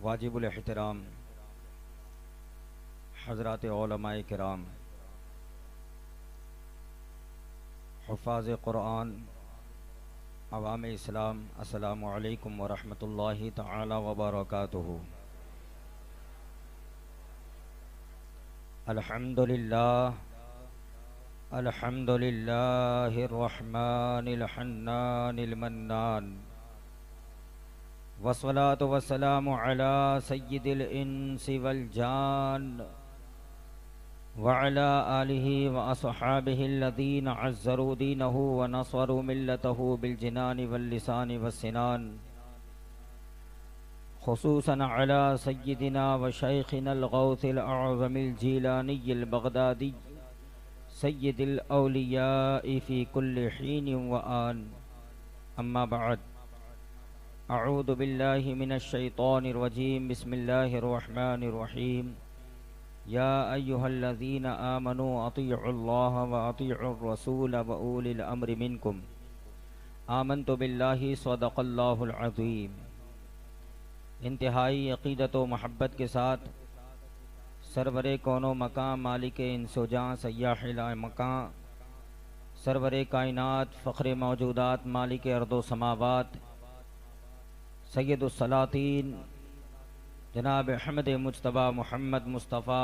वाजिबुल एहतराम हज़रात उलमाए किराम, हुफ़ाज़ क़ुरआन, अवाम इस्लाम, अस्सलामु अलैकुम व रहमतुल्लाहि तआला व बरकातुहू। अल्हम्दुलिल्लाह अल्हम्दुलिल्लाहिर रहमानिल हन्नानिल मन्नान, वस्सलातु वस्सलामु अला सय्यिदिल इंसि वल जान व अला आलिहि व अस्हाबिहि अल्लज़ीना अज़्ज़रू दीनहु व नसरू मिल्लतहु बिल जिनानि वल लिसानि वस्सिनान, खुसूसन अला सय्यिदिना व शैखिनल गौसिल अअज़मिल जीलानिय्यिल बगदादी सय्यिदिल औलिया'i फ़ी कुल्लि हीनिन व आन। अम्मा बअद, अऊज़ु बिल्लाहि मिनश शैतानिर रजीम, बिस्मिल्लाहिर रहमानिर रहीम। या अय्युहल्लज़ीना आमनू अतीउल्लाह व अतीउर रसूल व उलिल अम्रि मिनकुम, आमनतु बिल्लाहि सदक़ल्लाहुल अज़ीम। इंतहाई अक़ीदत व महब्बत के साथ सरवरे कौनो मकाम मालिक इंसोजां सय्याहिल मकां, सरवरे कायनात फ़ख्रे मौजूदात मालिक अर्दो समावात सैयदुस सलातीन जनाब अहमद मुज्तबा मुहम्मद मुस्तफ़ा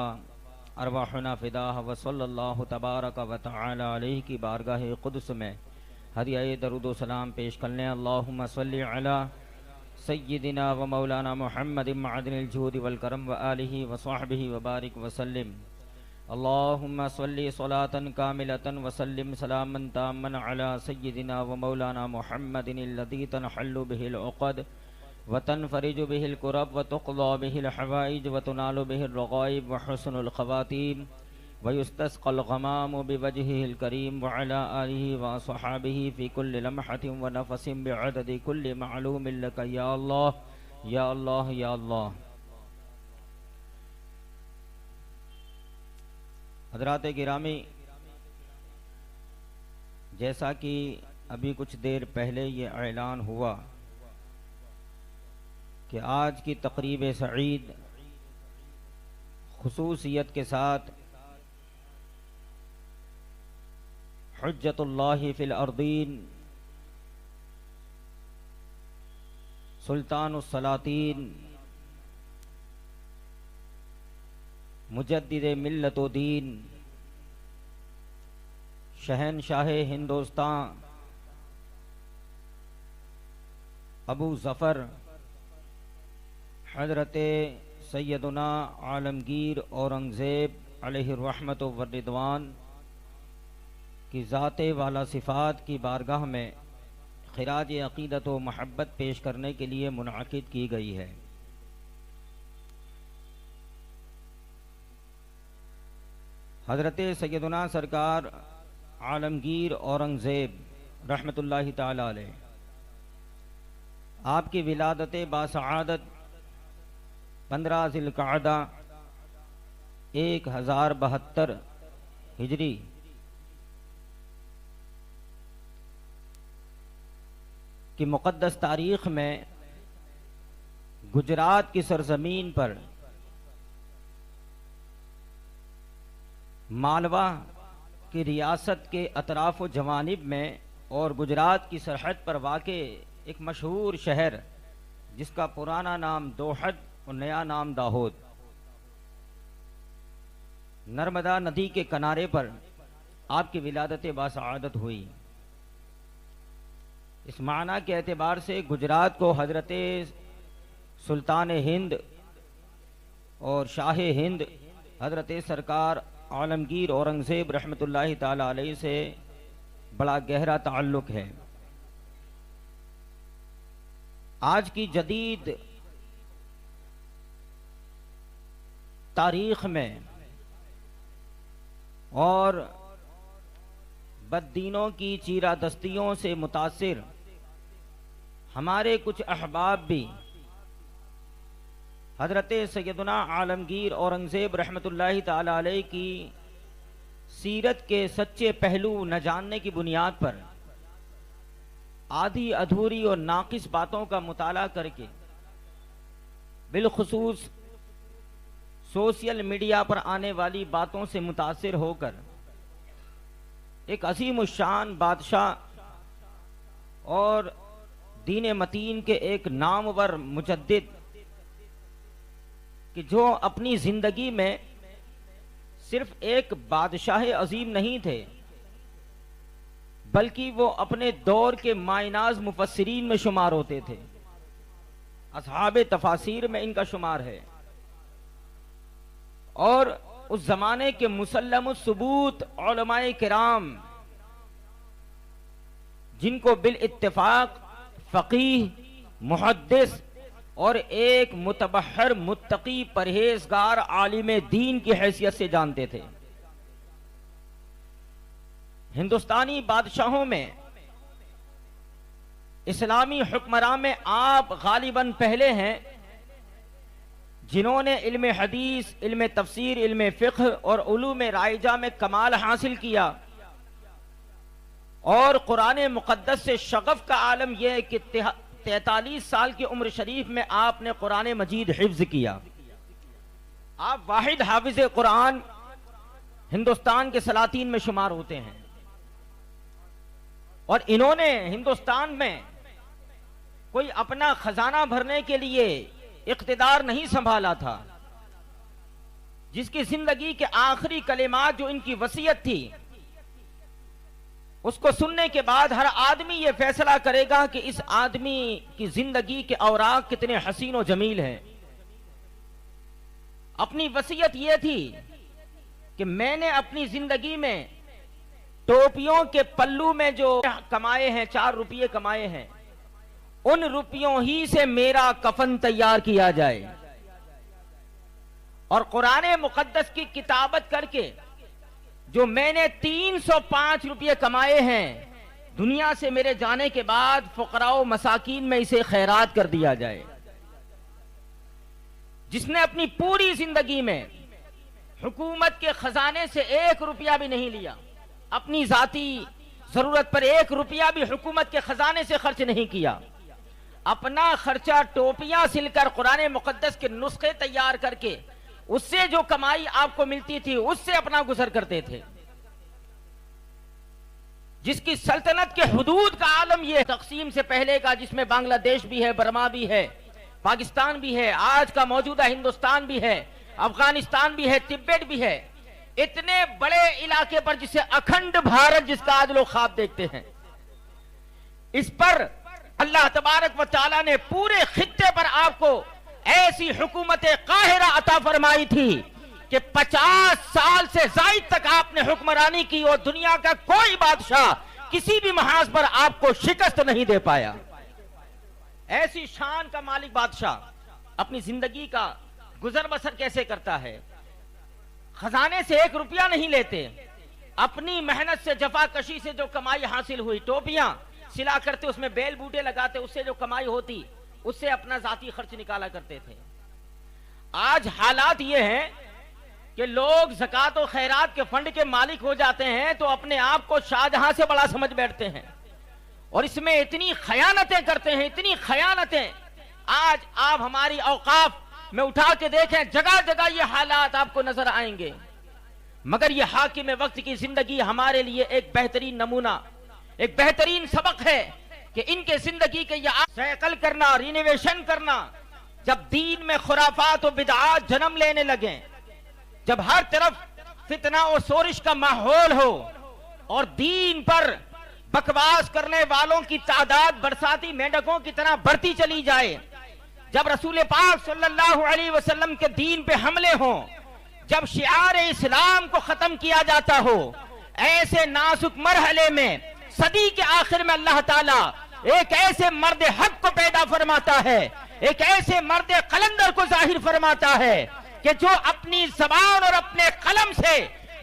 अरवाहुना फ़िदाह व सल्लल्लाहु तबारक व तआला अलैहि की बारगाह क़ुद्स में हदिया दरूद व सलाम पेश करने। अल्लाहुम्मा सल्लि अला सय्यिदिना व मौलाना मुहम्मद मअदनिल जूद वल करम व आलिहि व स्वहबिहि व बारिक व सल्लिम। अल्लाहुम्मा सल्लि सलातन कामिलतन व सल्लिम सलामन ताम्मन अला सय्यिदिना व मौलाना मुहम्मदिनिल लज़ी तनहल्लु बिहिल उक़द व तनफ़रिजु बिहिल कुरब व तुक़ज़ा बिहिल हवाइज व तुनालु बिहिर रग़ाइब व हुस्नुल ख़वातीम व युस्तस्क़ल ग़मामु बिवजहिल करीम व अला आलिहि व अस्हाबिहि फ़ी कुल्लि लम्हतिन व नफ़सिन बिअददि कुल्लि मअलूमिन लक या अल्लाह या अल्लाह या अल्लाह। हज़रात गिरामी, जैसा कि अभी कुछ देर पहले ये ऐलान हुआ कि आज की तक़रीब सईद खुसूसियत के साथ हुज्जतुल्लाहि फ़िल अर्दीन सुल्तानुस सलातीन मुजद्दिद मिल्लत व दीन शहनशाह हिंदुस्तान अबू ज़फ़र हज़रत सैयदना आलमगीर औरंगज़ेब अलैहि रहमत व रिदवान की ज़ाते वाला सिफ़ात की बारगाह में ख़िराज अक़ीदत व महब्बत पेश करने के लिए मुनाक़िद की गई है। हज़रत सैयदना सरकार आलमगीर औरंगज़ेब रहमतुल्लाहि ताला अलैह, आपकी विलादत बासआदत 15 ज़िलक़अदा 1072 हिजरी की मुक़द्दस तारीख़ में गुजरात की सरज़मीन पर मालवा की रियासत के अतराफ़ व जवानिब में और गुजरात की सरहद पर वाक़े एक मशहूर शहर जिसका पुराना नाम दोहद और नया नाम दाहोद, नर्मदा नदी के किनारे पर आपकी विलादत बासआदत हुई। इस माना के एतबार से गुजरात को हज़रत सुल्तान हिंद और शाह हिंद हज़रत सरकार आलमगीर औरंगज़ेब रहमतुल्लाहि ताला अलैहि से बड़ा गहरा ताल्लुक़ है। आज की जदीद तारीख़ में और बद्दीनों की चीरादस्तियों से मुतासिर हमारे कुछ अहबाब भी हज़रत सैयदना आलमगीर औरंगज़ेब रहमतुल्लाहि ताला अलैहि की सीरत के सच्चे पहलू न जानने की बुनियाद पर आधी अधूरी और नाकिस बातों का मुताला करके बिलखुसूस सोशल मीडिया पर आने वाली बातों से मुतासिर होकर एक अजीम शान बादशाह और दीन मतीन के एक नामवर मुजद्दिद कि जो अपनी जिंदगी में सिर्फ एक बादशाह अजीम नहीं थे, बल्कि वो अपने दौर के मायनाज मुफस्सिरीन में शुमार होते थे। असहाबे तफासिर में इनका शुमार है और उस जमाने के मुसल्लम सुबूत उलमाए किराम, जिनको बिल इत्तेफाक फकीह, मुहद्दिस और एक मुतबहर मुत्तकी परहेजगार आलिम दीन की हैसियत से जानते थे। हिंदुस्तानी बादशाहों में, इस्लामी हुक्मरान में आप गालिबन पहले हैं जिन्होंने इल्म हदीस, इल्म तफसीर, इल्म फ़िक़्ह और उलूम राइजा में कमाल हासिल किया। और कुरान मुक़द्दस से शगफ का आलम यह है कि 43 साल की उम्र शरीफ में आपने कुरान मजीद हिफ्ज़ किया। आप वाहिद हाफिज़ कुरान हिंदुस्तान के सलातीन में शुमार होते हैं और इन्होंने हिंदुस्तान में कोई अपना खजाना भरने के लिए इख्तिदार नहीं संभाला था। जिसकी जिंदगी के आखिरी कलिमात जो इनकी वसीयत थी, उसको सुनने के बाद हर आदमी यह फैसला करेगा कि इस आदमी की जिंदगी के औराक कितने हसीन और जमील हैं। अपनी वसीयत यह थी कि मैंने अपनी जिंदगी में टोपियों के पल्लू में जो कमाए हैं, 4 रुपये कमाए हैं, उन रुपयों ही से मेरा कफन तैयार किया जाए और कुरान मुक़द्दस की किताबत करके जो मैंने 305 रुपये कमाए हैं, दुनिया से मेरे जाने के बाद फुकराओ मसाकीन में इसे खैरात कर दिया जाए। जिसने अपनी पूरी जिंदगी में हुकूमत के खजाने से 1 रुपया भी नहीं लिया, अपनी जाती जरूरत पर 1 रुपया भी हुकूमत के खजाने से खर्च नहीं किया, अपना खर्चा टोपियां सिलकर कुरान मुक़द्दस के नुस्खे तैयार करके उससे जो कमाई आपको मिलती थी उससे अपना गुजर करते थे। जिसकी सल्तनत के हुदूद का आलम यह तकसीम से पहले का, जिसमें बांग्लादेश भी है, बर्मा भी है, पाकिस्तान भी है, आज का मौजूदा हिंदुस्तान भी है, अफगानिस्तान भी है, तिब्बत भी है, इतने बड़े इलाके पर जिसे अखंड भारत जिसका आज लोग ख्वाब देखते हैं, इस पर अल्लाह तबारक व तआला ने पूरे खित्ते पर आपको ऐसी हुकूमत काहिरा अता फरमाई थी कि 50 साल से ज़ायद तक आपने हुक्मरानी की और दुनिया का कोई बादशाह किसी भी महाज पर आपको शिकस्त नहीं दे पाया। ऐसी शान का मालिक बादशाह अपनी जिंदगी का गुजर बसर कैसे करता है? खजाने से 1 रुपया नहीं लेते, अपनी मेहनत से, जफाकशी से जो कमाई हासिल हुई, टोपियां सिला करते, उसमें बेल बूटे लगाते, उससे जो कमाई होती उससे अपना जाती खर्च निकाला करते थे। आज हालात ये हैं कि लोग ज़कात और खैरात के फंड के मालिक हो जाते हैं तो अपने आप को शाहजहां से बड़ा समझ बैठते हैं और इसमें इतनी खयानतें करते हैं, इतनी खयानतें। आज आप हमारी औकाफ में उठा के देखें, जगह जगह ये हालात आपको नजर आएंगे। मगर ये हाकिम वक्त की जिंदगी हमारे लिए एक बेहतरीन नमूना, एक बेहतरीन सबक है कि इनके जिंदगी के ये सैकल करना, रिनोवेशन करना, जब दीन में खुराफात और बिदआत जन्म लेने लगे, जब हर तरफ फितना और शोरिश का माहौल हो और दीन पर बकवास करने वालों की तादाद बरसाती मेंढकों की तरह बढ़ती चली जाए, जब रसूल पाक सल्लल्लाहु अलैहि वसल्लम के दीन पे हमले हों, जब शिआर इस्लाम को खत्म किया जाता हो, ऐसे नाजुक मरहले में सदी के आखिर में अल्लाह ताला एक ऐसे मर्द हक को पैदा फरमाता है, एक ऐसे मर्द कलंदर को जाहिर फरमाता है कि जो अपनी जबान और अपने कलम से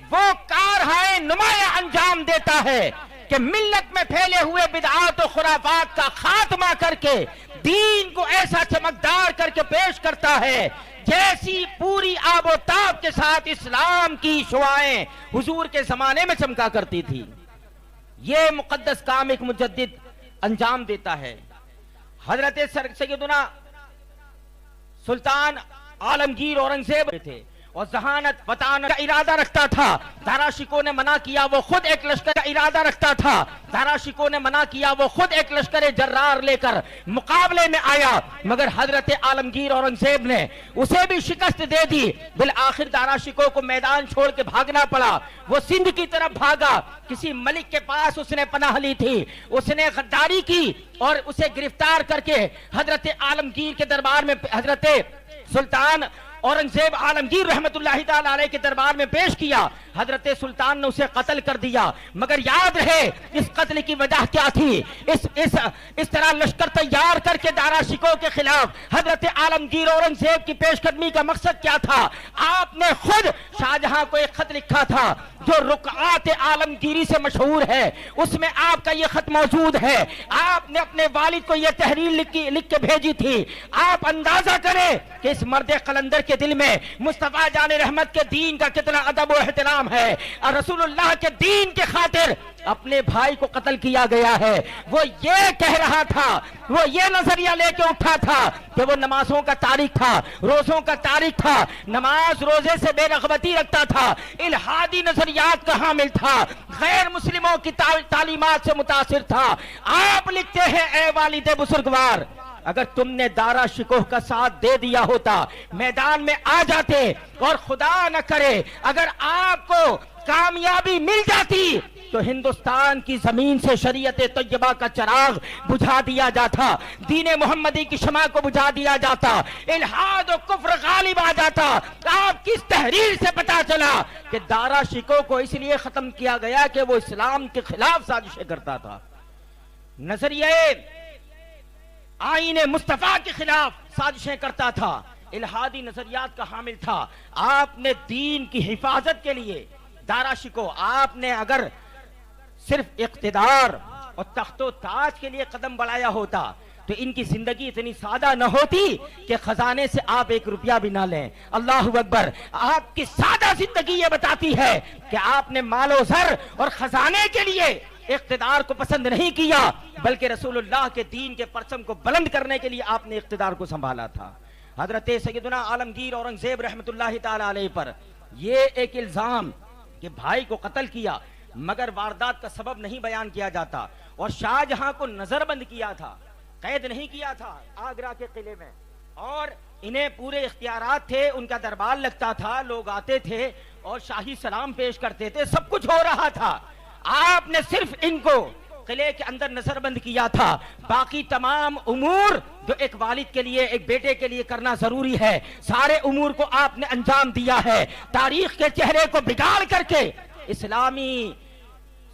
वो कारहाए नुमाया अंजाम देता है कि मिल्लत में फैले हुए बिदआत और खुराफात का खात्मा करके दीन को ऐसा चमकदार करके पेश करता है जैसी पूरी आबोताब के साथ इस्लाम की शुआएं हुजूर के जमाने में चमका करती थी। ये मुकद्दस काम एक मुजद्दिद अंजाम देता है। हजरत सैयदुना सुल्तान आलमगीर औरंगजेब थे और जहानत बताने का इरादा रखता था। दारा शिकोह ने मना किया, वो खुद एक लश्कर का इरादा रखता था। दारा शिकोह ने मना किया, वो खुद एक लश्कर जर्रार लेकर मुकाबले में आया, मगर हजरत आलमगीर औरंगजेब ने उसे भी शिकस्त दे दी। बिल आखिर दारा शिकोह को मैदान छोड़ के भागना पड़ा। वो सिंध की तरफ भागा, किसी मलिक के पास उसने पनाह ली थी। उसने गद्दारी की और उसे गिरफ्तार करके हजरत आलमगीर के दरबार में, हजरत सुल्तान औरंगजेब आलमगीर रहमतुल्लाहि ताला अलैह के दरबार में पेश किया। हजरत सुल्तान ने उसे कत्ल कर दिया, मगर याद रहे इस कत्ल की वजह क्या थी। इस तरह लश्कर तैयार करके दारा शिकोह के खिलाफ हजरत आलमगीर औरंगजेब की पेशकदमी का मकसद क्या था। आपने खुद शाहजहां को एक खत लिखा था जो रुकआत आलमगीरी से मशहूर है, उसमें आपका यह खत मौजूद है। आपने अपने वालिद को यह तहरीर लिख के भेजी थी। आप अंदाजा करें कि इस मर्द कलंदर के दिल में मुस्तफा जाने रहमत के दीन का कितना अदब और एहतराम है, और रसूलुल्लाह के दीन के खातिर अपने भाई को कत्ल किया गया है। वो ये कह रहा था, वो ये नजरिया लेके उठा था कि वो नमाजों का तारीख था, रोजों का तारीख था, नमाज रोजे से बेरगबती रखता था, इल्हादी नजरियात का हामिल था, गैर मुस्लिमों की तालीमात से मुतासिर था। आप लिखते हैं, ए वालिद बुजुर्गवार, अगर तुमने दारा शिकोह का साथ दे दिया होता, मैदान में आ जाते, और खुदा न करे अगर आपको कामयाबी मिल जाती तो हिंदुस्तान की जमीन से शरीयत तैयबा का चिराग बुझा दिया जाता, दीन मोहम्मदी की शमा को बुझा दिया जाता, इल्हाद और कुफ्र गालिब आ जाता। आप किस तहरीर से पता चला कि दारा शिकोह को इसलिए खत्म किया गया कि वो इस्लाम के खिलाफ साजिशें करता था, नजरिए आईने मुस्तफा के खिलाफ साजिशें करता था, इल्हादी नजरियात का हामिल था। आपने दीन की हिफाजत के लिए दारा शिकोह, आपने अगर सिर्फ इख्तिदार और तख्तो ताज के लिए कदम बढ़ाया होता तो इनकी जिंदगी इतनी सादा न होती कि खजाने से आप एक रुपया भी ना लें। अल्लाहु अकबर। आपकी सादा जिंदगी ये बताती है कि आपने मालो ज़र और खजाने के लिए इख्तिदार को पसंद नहीं किया, बल्कि रसूलुल्लाह के दीन के परचम को बुलंद करने के लिए आपने इख्तिदार को संभाला था। हजरत सैयदना आलमगीर औरंगजेब रहमतुल्लाहि ताला अलैह पर यह एक इल्जाम कि भाई को कत्ल किया, मगर वारदात का सबब नहीं बयान किया जाता, और शाहजहां को नजरबंद किया था, कैद नहीं किया था आगरा के किले में, और इन्हें पूरे इख्तियारात थे, उनका दरबार लगता था, लोग आते थे और शाही सलाम पेश करते थे, सब कुछ हो रहा था। आपने सिर्फ इनको किले के अंदर नजरबंद किया था, बाकी तमाम उमूर जो एक वालिद के लिए, एक बेटे के लिए करना जरूरी है, सारे उमूर को आपने अंजाम दिया है। तारीख के चेहरे को बिगाड़ करके इस्लामी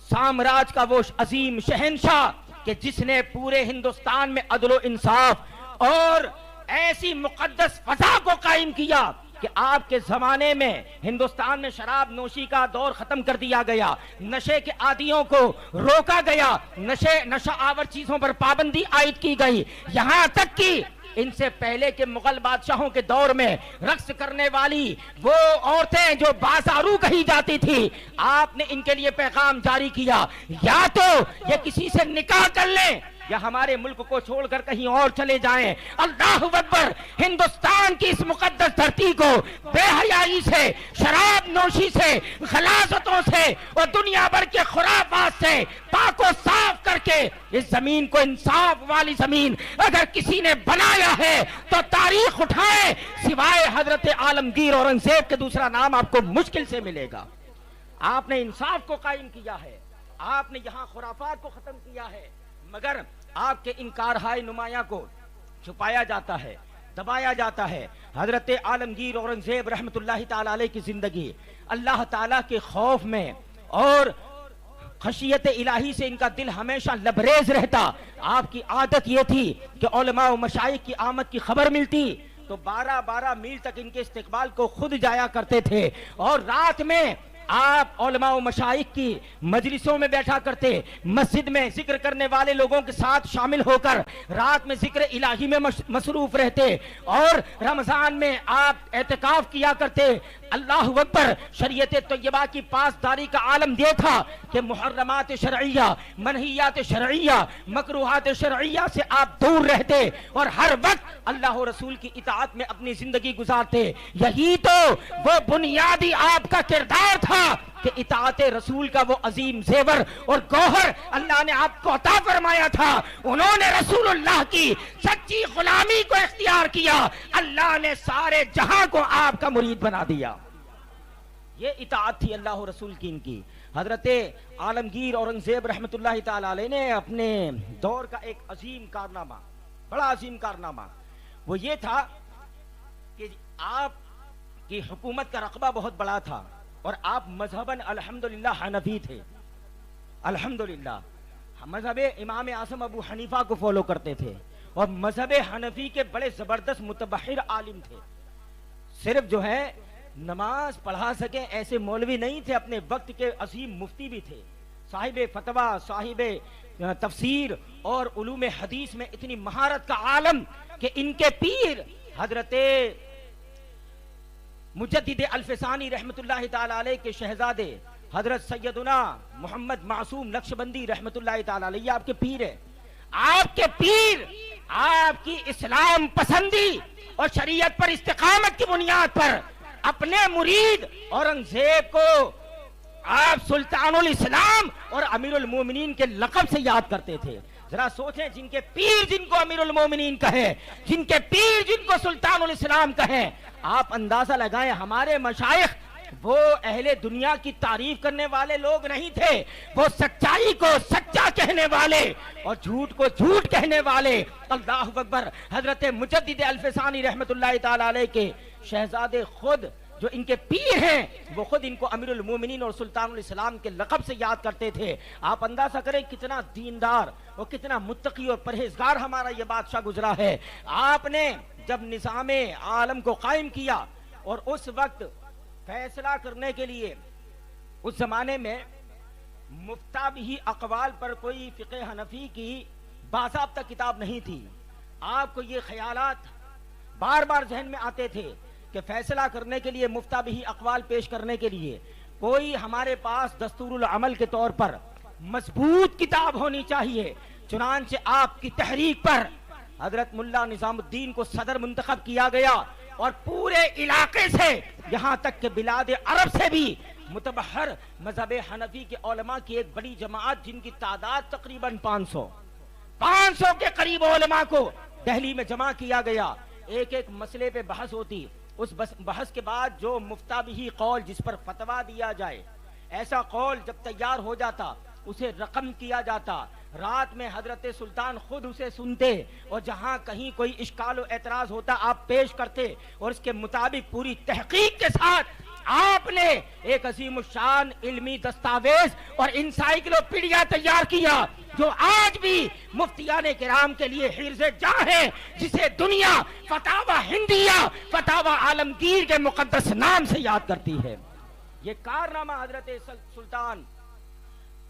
साम्राज्य का वो अजीम शहंशाह कि जिसने पूरे हिंदुस्तान में अदल व इंसाफ और ऐसी मुकद्दस फजा को कायम किया कि आपके जमाने में हिंदुस्तान में शराब नोशी का दौर खत्म कर दिया गया, नशे के आदियों को रोका गया, नशा आवर चीजों पर पाबंदी आयद की गई, यहां तक कि इनसे पहले के मुगल बादशाहों के दौर में रक्स करने वाली वो औरतें जो बाजारू कही जाती थी, आपने इनके लिए पैगाम जारी किया, या तो ये किसी से निकाह कर लें या हमारे मुल्क को छोड़कर कहीं और चले जाएं। अल्लाहु अकबर। हिंदुस्तान की इस मुकद्दस धरती को बेहयाई से, शराब नोशी से, गलाजतों से और दुनिया भर के खुराफात से पाको साफ करके इस जमीन को इंसाफ वाली जमीन अगर किसी ने बनाया है तो तारीख उठाए, सिवाय हजरत आलमगीर औरंगजेब के दूसरा नाम आपको मुश्किल से मिलेगा। आपने इंसाफ को कायम किया है, आपने यहाँ खुराफात को खत्म किया है, मगर आपके इनकार हाय नुमाया को छुपाया जाता है, दबाया जाता है। हजरत आलमगीर औरंगजेब रहमतुल्लाहि ताला अलैह की जिंदगी अल्लाह ताला के खौफ में और खशियत इलाही से इनका दिल हमेशा लबरेज रहता। आपकी आदत यह थी कि उलमा व मशाइख की आमद की खबर मिलती तो 12-12 मील तक इनके इस्तिकबाल को खुद जाया करते थे, और रात में आप उलमा व मशाइख की मजलिसों में बैठा करते, मस्जिद में जिक्र करने वाले लोगों के साथ शामिल होकर रात में जिक्र इलाही में मसरूफ रहते, और रमजान में आप एहतिकाफ किया करते अल्लाह अकबर, शरीयत तैयबा की पासदारी का आलम ये था कि मुहर्रमात शरइया, मनहियात शरइया, मकरूहात शरइया से आप दूर रहते और हर वक्त अल्लाह और रसूल की इताअत में अपनी जिंदगी गुजारते। यही तो वो बुनियादी आपका किरदार था कि इताअत रसूल का वो अजीम जेवर और गौहर अल्लाह ने आपको अता फरमाया था। उन्होंने रसूलुल्लाह की सच्ची गुलामी को इख्तियार किया, अल्लाह ने सारे जहां को आपका मुरीद बना दिया। ये इताअत थी अल्लाह और रसूल की इनकी। हजरत आलमगीर औरंगजेब रहमतुल्लाह ताला अलैह ने अपने दौर का एक अजीम कारनामा, बड़ा अजीम कारनामा, वो ये था कि आपकी हुकूमत का रकबा बहुत बड़ा था और आप मजहबन अल्हम्दुलिल्लाह हनफी थे। अल्हम्दुलिल्लाह मजहब इमाम आसम अबू हनीफा को फॉलो करते थे और मजहब हनफी के बड़े जबरदस्त मुतबहिर आलिम थे। सिर्फ जो है नमाज पढ़ा सके ऐसे मौलवी नहीं थे, अपने वक्त के अजीम मुफ्ती भी थे, साहिब फतवा, साहिब तफसीर और उलूम हदीस में इतनी महारत का आलम कि इनके पीर हजरते मुजद्दिद अल्फसानी रहमतुल्लाह ताला अलैह के शहजादे हजरत सैयदुना मोहम्मद मासूम नक्शबंदी रहमतुल्लाह ताला अलैह आपके पीर है। आपके पीर आपकी इस्लाम पसंदी और शरीयत पर इस्तिकामत की बुनियाद पर अपने मुरीद औरंगजेब को आप सुल्तानुल इस्लाम और अमीरुल मोमिनीन के लक़ब से याद करते थे। जरा सोचें, जिनके पीर जिनको अमीरुल मोमिनीन कहे, जिनके पीर जिनको सुल्तानुल इस्लाम कहे, आप अंदाजा लगाएं हमारे मशाइख वो अहले दुनिया की तारीफ करने वाले लोग नहीं थे, वो सच्चाई को सच्चा कहने वाले और झूठ को झूठ कहने वाले। अल्लाह अकबर। हजरत मुजद्दिद अल्फसानी रहमतुल्लाह ताला अलैह के शहजादे खुद जो इनके पीर हैं वो खुद इनको अमीरुल मोमिनीन और सुल्तानुल इस्लाम के लक़ब से याद करते थे। आप अंदाजा करें कितना दीनदार और कितना मुत्तकी और परहेजगार हमारा ये बादशाह गुजरा है। आपने जब निज़ामे आलम को कायम किया और उस वक्त फैसला करने के लिए उस जमाने में मुफ्ताबिही अक़वाल पर कोई फ़िक़े हनफी की बाज़ाब्ता किताब नहीं थी। आपको ये ख़यालात बार बार जहन में आते थे कि फैसला करने के लिए मुफ्ताबिही अक़वाल पेश करने के लिए कोई हमारे पास दस्तूरुल अमल के तौर पर मजबूत किताब होनी चाहिए। चुनांचे आपकी तहरीक पर हजरत मुल्ला निज़ामुद्दीन को सदर मुंतखब किया गया और पूरे इलाके से यहाँ तक कि बिलाद अरब से भी मुतबहर मजहब हनफी के उलमा की एक बड़ी जमात जिनकी तादाद तकरीबन 500 के करीब उलमा को दिल्ली में जमा किया गया। एक एक मसले पे बहस होती, उस बहस के बाद जो मुफ्ताबिही कौल जिस पर फतवा दिया जाए, ऐसा कौल जब तैयार हो जाता उसे रकम किया जाता। रात में हजरत सुल्तान खुद उसे सुनते और जहां कहीं कोई इश्काल और एतराज होता आप पेश करते और इसके मुताबिक पूरी तहकीक के साथ आपने एक अजीम शान इल्मी दस्तावेज और इंसाइक्लोपीडिया तैयार किया जो आज भी मुफ्तियाने किराम के लिए हिर्ज़े जहाँ है, जिसे दुनिया फतावा हिंदिया, फतावा आलमगीर के मुकद्दस नाम से याद करती है। ये कारनामा हजरत सुल्तान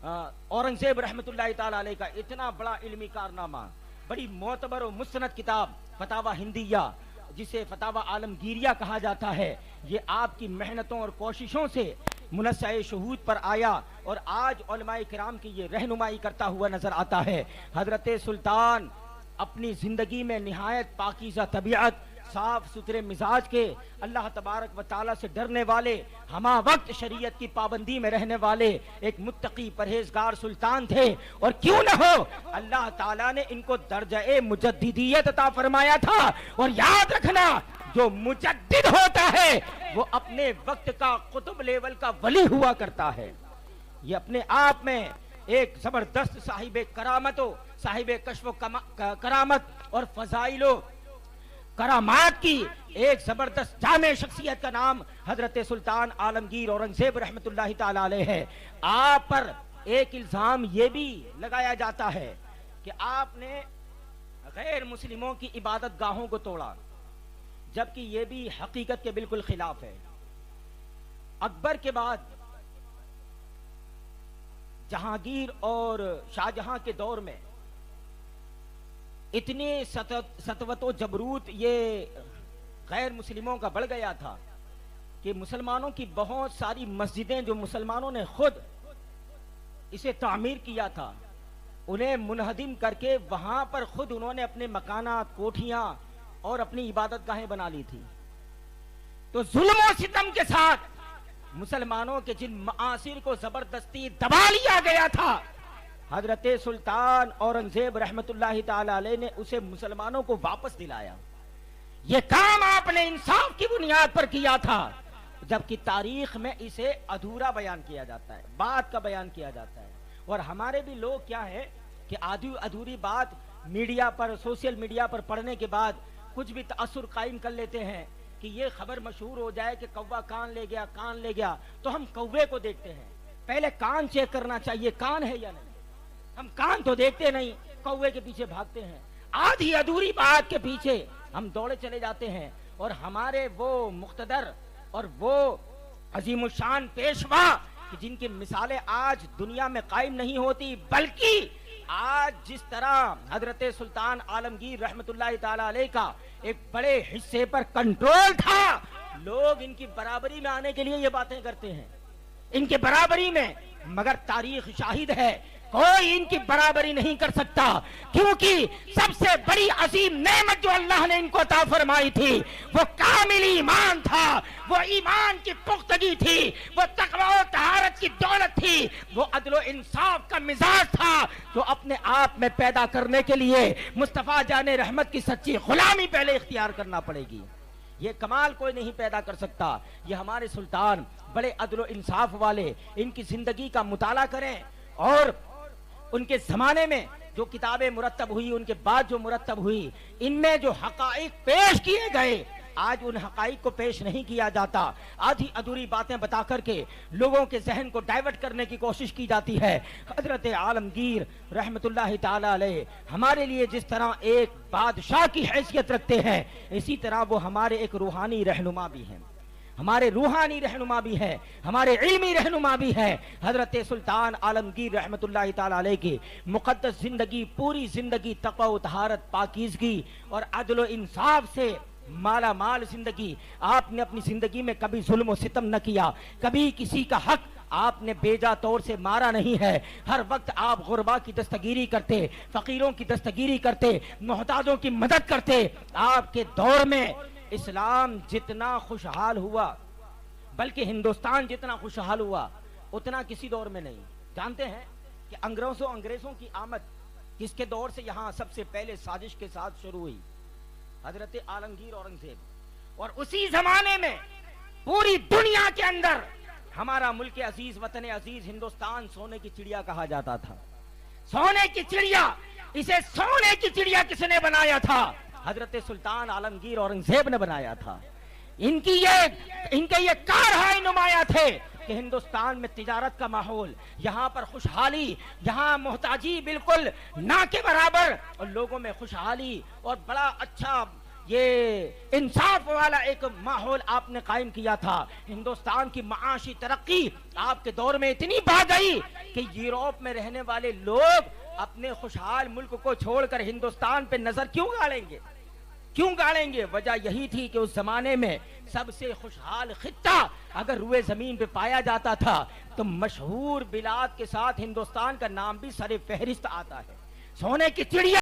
औरंगजेब रहमतुल्लाह ताला अलैह का इतना बड़ा इल्मी कारनामा, बड़ी मोतबर और मुस्तनद किताब फतावा हिंदिया जिसे फतावा आलमगीरिया कहा जाता है, ये आपकी मेहनतों और कोशिशों से मुनस्से शहूद पर आया और आज उलमाए किराम की ये रहनुमाई करता हुआ नजर आता है। हजरत सुल्तान अपनी जिंदगी में निहायत पाकीज़ा तबीयत, साफ सुथरे मिजाज के, अल्लाह तबारक व ताला से डरने वाले, हमा वक्त शरीयत की पाबंदी में रहने वाले एक मुत्तकी परहेजगार सुल्तान थे। और क्यों न हो, अल्लाह ताला ने इनको दर्जा मुजद्दिदियत अता फरमाया था। और याद रखना, जो मुजद्दिद होता है वो अपने वक्त का कुतुब लेवल का वली हुआ करता है। ये अपने आप में एक जबरदस्त साहिब करामतो, साहिब कश्फ करामत और फजाइलो करामात की एक जबरदस्त जामे शख्सियत का नाम हजरत सुल्तान आलमगीर औरंगजेब रहमतुल्लाह ताला अलैह है। आप पर एक इल्जाम ये भी लगाया जाता है कि आपने गैर मुस्लिमों की इबादत गाहों को तोड़ा, जबकि ये भी हकीकत के बिल्कुल खिलाफ है। अकबर के बाद जहांगीर और शाहजहां के दौर में इतने सतवतो जबरूत ये गैर मुस्लिमों का बढ़ गया था कि मुसलमानों की बहुत सारी मस्जिदें जो मुसलमानों ने खुद इसे तामीर किया था, उन्हें मुनहदिम करके वहां पर खुद उन्होंने अपने मकानात, कोठियां और अपनी इबादत गाहें बना ली थी। तो जुल्म और सितम के साथ मुसलमानों के जिन मआसिर को जबरदस्ती दबा लिया गया था, हजरत सुल्तान औरंगजेब रहमतुल्लाहि ताला अलैह ने उसे मुसलमानों को वापस दिलाया। यह काम आपने इंसाफ की बुनियाद पर किया था, जबकि तारीख में इसे अधूरा बयान किया जाता है, बात का बयान किया जाता है। और हमारे भी लोग क्या है कि आधी अधूरी बात मीडिया पर, सोशल मीडिया पर पढ़ने के बाद कुछ भी तअस्सुर कायम कर लेते हैं कि ये खबर मशहूर हो जाए कि कौवा कान ले गया, कान ले गया, तो हम कौवे को देखते हैं। पहले कान चेक करना चाहिए, कान है या नहीं। हम कान तो देखते नहीं, कौवे के पीछे भागते हैं। आधी अधूरी बात के पीछे हम दौड़े चले जाते हैं। और हमारे वो मुख्तदर और वो अजीमुशान पेशवा कि जिनकी मिसालें आज दुनिया में कायम नहीं होती, बल्कि आज जिस तरह हजरत सुल्तान आलमगीर रहमतुल्लाहि ताला अलैह का एक बड़े हिस्से पर कंट्रोल था, लोग इनकी बराबरी में आने के लिए ये बातें करते हैं, इनके बराबरी में। मगर तारीख शाहिद है, कोई इनकी बराबरी नहीं कर सकता, क्योंकि सबसे बड़ी अजीम नेमत जो अल्लाह ने इनको अता फरमाई थी वो कामिल ईमान था, वो ईमान की पुख्तगी थी, वो तकवा और तहारत की दौलत थी, वो अदल इंसाफ का मिजाज था, जो अपने आप में पैदा करने के लिए मुस्तफा जाने रहमत की सच्ची गुलामी पहले इख्तियार करना पड़ेगी। ये कमाल कोई नहीं पैदा कर सकता। ये हमारे सुल्तान बड़े अदल इंसाफ वाले, इनकी जिंदगी का मुताला करें और उनके जमाने में जो किताबें मुरत्तब हुई, उनके बाद जो मुरत्तब हुई, इनमें जो हकाइक पेश किए गए, आज उन हकाइक को पेश नहीं किया जाता। आधी अधूरी बातें बता करके लोगों के जहन को डाइवर्ट करने की कोशिश की जाती है। हजरत आलमगीर रहमतुल्लाहि ताला अलैह हमारे लिए जिस तरह एक बादशाह की हैसियत रखते हैं, इसी तरह वो हमारे एक रूहानी रहनुमा भी हैं, हमारे रूहानी रहनुमा भी है, हमारे इल्मी रहनुमा भी है। हजरत सुल्तान आलमगीर रहमतुल्लाहि ताला अलैह की मुक़द्दस जिंदगी, पूरी जिंदगी तक़वा व तहारत, पाकीज़गी और अदल इंसाफ से माला माल जिंदगी। आपने अपनी जिंदगी में कभी जुल्म व सितम न किया, कभी किसी का हक आपने बेजा तौर से मारा नहीं है। हर वक्त आप गुरबा की दस्तगीरी करते, फकीरों की दस्तगीरी करते, मोहताजों की मदद करते। आपके दौर में इस्लाम जितना खुशहाल हुआ, बल्कि हिंदुस्तान जितना खुशहाल हुआ, उतना किसी दौर में नहीं। जानते हैं कि अंग्रेजों की आमद किसके दौर से यहाँ सबसे पहले साजिश के साथ शुरू हुई? हजरत आलमगीर औरंगजेब। और उसी जमाने में पूरी दुनिया के अंदर हमारा मुल्क अजीज, वतन अजीज हिंदुस्तान सोने की चिड़िया कहा जाता था। सोने की चिड़िया, इसे सोने की चिड़िया किसने बनाया था? हजरत सुल्तान आलमगीर औरंगजेब ने बनाया था। इनके ये कारहाय नुमाया थे कि हिंदुस्तान में तिजारत का माहौल, यहाँ पर खुशहाली, यहाँ मोहताजी बिल्कुल ना के बराबर, और लोगों में खुशहाली और बड़ा अच्छा ये इंसाफ वाला एक माहौल आपने कायम किया था। हिंदुस्तान की माशी तरक्की आपके दौर में इतनी बढ़ गई कि यूरोप में रहने वाले लोग अपने खुशहाल मुल्क को छोड़कर हिंदुस्तान पे नजर क्यों गाड़ेंगे? क्यों गाड़ेंगे? वजह यही थी कि उस जमाने में सबसे खुशहाल खित्ता अगर रुए जमीन पे पाया जाता था तो मशहूर बिलाद के साथ हिंदुस्तान का नाम भी सरे फहरिस्त आता है। सोने की चिड़िया